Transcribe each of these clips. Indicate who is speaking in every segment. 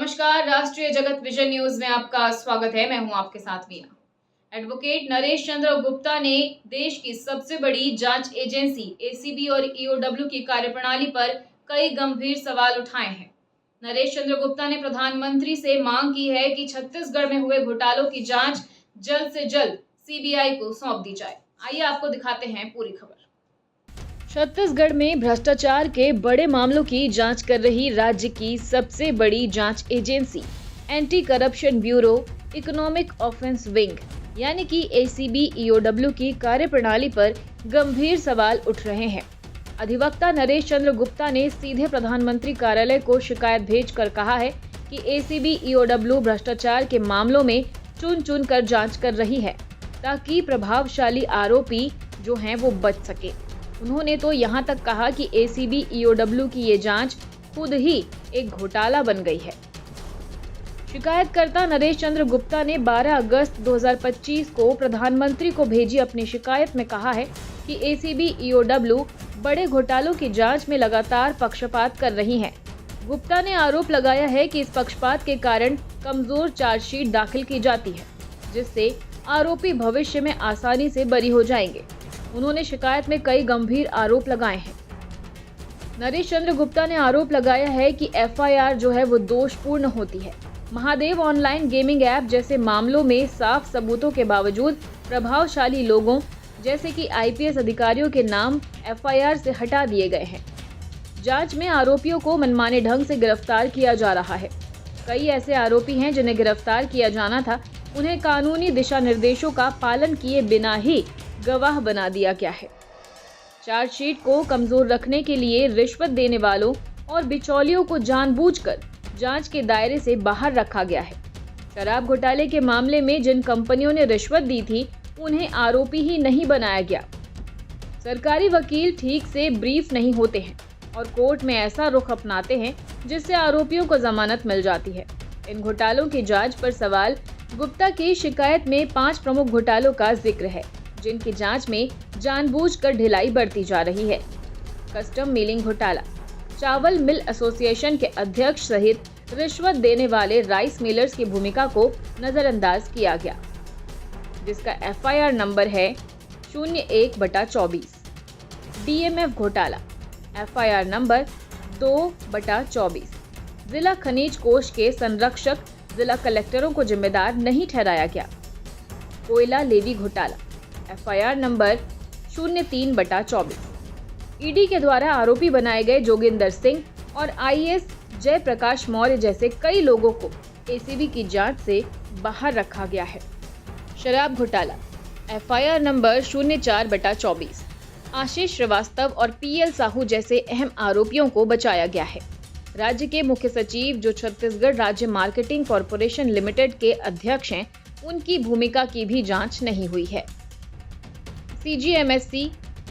Speaker 1: नमस्कार, राष्ट्रीय जगत विजन न्यूज में आपका स्वागत है। मैं हूं आपके साथ वीना। एडवोकेट नरेश चंद्र गुप्ता ने देश की सबसे बड़ी जांच एजेंसी एसीबी और ईओडब्ल्यू की कार्यप्रणाली पर कई गंभीर सवाल उठाए हैं। नरेश चंद्र गुप्ता ने प्रधानमंत्री से मांग की है कि छत्तीसगढ़ में हुए घोटालों की जांच जल्द से जल्द सीबीआई को सौंप दी जाए। आइए आपको दिखाते हैं पूरी खबर। छत्तीसगढ़ में भ्रष्टाचार के बड़े मामलों की जांच कर रही राज्य की सबसे बड़ी जांच agency anti corruption bureau economic offence wing यानी कि एसीबी ईओडब्ल्यू की कार्यप्रणाली पर गंभीर सवाल उठ रहे हैं। अधिवक्ता नरेश चंद्र गुप्ता ने सीधे प्रधानमंत्री कार्यालय को शिकायत भेजकर कहा है कि एसीबी ईओडब्ल्यू भ्रष्टाचार के मामलों में चुन चुन कर जांच कर रही है ताकि प्रभावशाली आरोपी जो हैं वो बच सके। उन्होंने तो यहाँ तक कहा कि एसीबी ईओडब्ल्यू की ये जांच खुद ही एक घोटाला बन गई है। शिकायतकर्ता नरेश चंद्र गुप्ता ने 12 अगस्त 2025 को प्रधानमंत्री को भेजी अपनी शिकायत में कहा है कि एसीबी ईओडब्ल्यू बड़े घोटालों की जांच में लगातार पक्षपात कर रही है। गुप्ता ने आरोप लगाया है कि इस पक्षपात के कारण कमजोर चार्जशीट दाखिल की जाती है, जिससे आरोपी भविष्य में आसानी से बरी हो जाएंगे। उन्होंने शिकायत में कई गंभीर आरोप लगाए हैं। नरेश चंद्र गुप्ता ने आरोप लगाया है कि एफआईआर जो है वो दोषपूर्ण होती है। महादेव ऑनलाइन गेमिंग ऐप जैसे मामलों में साफ सबूतों के बावजूद प्रभावशाली लोगों जैसे कि आईपीएस अधिकारियों के नाम एफआईआर से हटा दिए गए हैं। जांच में आरोपियों को मनमाने ढंग से गिरफ्तार किया जा रहा है। कई ऐसे आरोपी हैं जिन्हें गिरफ्तार किया जाना था, उन्हें कानूनी दिशा निर्देशों का पालन किए बिना ही गवाह बना दिया गया है। चार्जशीट को कमजोर रखने के लिए रिश्वत देने वालों और बिचौलियों को जानबूझकर जांच के दायरे से बाहर रखा गया है। शराब घोटाले के मामले में जिन कंपनियों ने रिश्वत दी थी, उन्हें आरोपी ही नहीं बनाया गया। सरकारी वकील ठीक से ब्रीफ नहीं होते हैं और कोर्ट में ऐसा रुख अपनाते हैं जिससे आरोपियों को जमानत मिल जाती है। इन घोटालों की जांच पर सवाल। गुप्ता की शिकायत में 5 प्रमुख घोटालों का जिक्र है, जिनकी जांच में जानबूझकर ढिलाई बरती जा रही है। कस्टम मिलिंग घोटाला, चावल मिल एसोसिएशन के अध्यक्ष सहित रिश्वत देने वाले राइस मिलर्स की भूमिका को नजरअंदाज किया गया, जिसका एफआईआर नंबर है 01/24। डीएमएफ घोटाला, एफआईआर नंबर 2/24। जिला खनिज कोष के संरक्षक जिला कलेक्टरों को जिम्मेदार नहीं ठहराया गया। कोयला लेवी घोटाला, एफआईआर नंबर 03/24। ईडी के द्वारा आरोपी बनाए गए जोगिंदर सिंह और आईएएस जयप्रकाश मौर्य जैसे कई लोगों को एसीबी की जांच से बाहर रखा गया है। शराब घोटाला, एफआईआर नंबर 04/24। आशीष श्रीवास्तव और पीएल साहू जैसे अहम आरोपियों को बचाया गया है। राज्य के मुख्य सचिव जो छत्तीसगढ़ राज्य मार्केटिंग कॉरपोरेशन लिमिटेड के अध्यक्ष हैं, उनकी भूमिका की भी जांच नहीं हुई है। सीजीएमएससी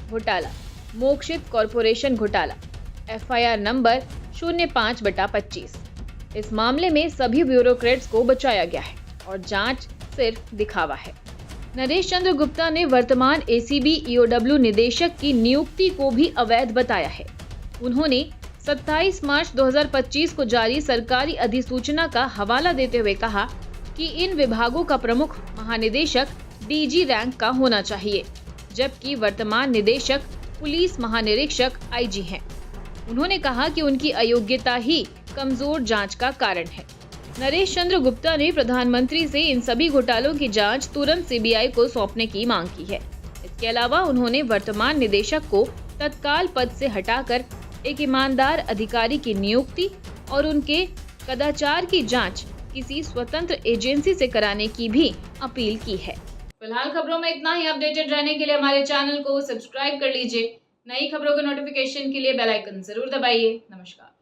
Speaker 1: घोटाला, मोक्षित कॉरपोरेशन घोटाला, एफआईआर नंबर 05/25। इस मामले में सभी ब्यूरोक्रेट्स को बचाया गया है और जांच सिर्फ दिखावा है। नरेश चंद्र गुप्ता ने वर्तमान एसीबी ईओडब्ल्यू निदेशक की नियुक्ति को भी अवैध बताया है। उन्होंने 27 मार्च 2025 को जारी सरकारी अधिसूचना का हवाला देते हुए कहा कि इन विभागों का प्रमुख महानिदेशक डीजी रैंक का होना चाहिए, जबकि वर्तमान निदेशक पुलिस महानिरीक्षक आईजी हैं। उन्होंने कहा कि उनकी अयोग्यता ही कमजोर जांच का कारण है। नरेश चंद्र गुप्ता ने प्रधानमंत्री से इन सभी घोटालों की जांच तुरंत सीबीआई को सौंपने की मांग की है। इसके अलावा उन्होंने वर्तमान निदेशक को तत्काल पद से हटाकर एक ईमानदार अधिकारी की नियुक्ति और उनके कदाचार की जांच किसी स्वतंत्र एजेंसी से कराने की भी अपील की है। फिलहाल खबरों में इतना ही। अपडेटेड रहने के लिए हमारे चैनल को सब्सक्राइब कर लीजिए। नई खबरों के नोटिफिकेशन के लिए बेल आइकन जरूर दबाइए। नमस्कार।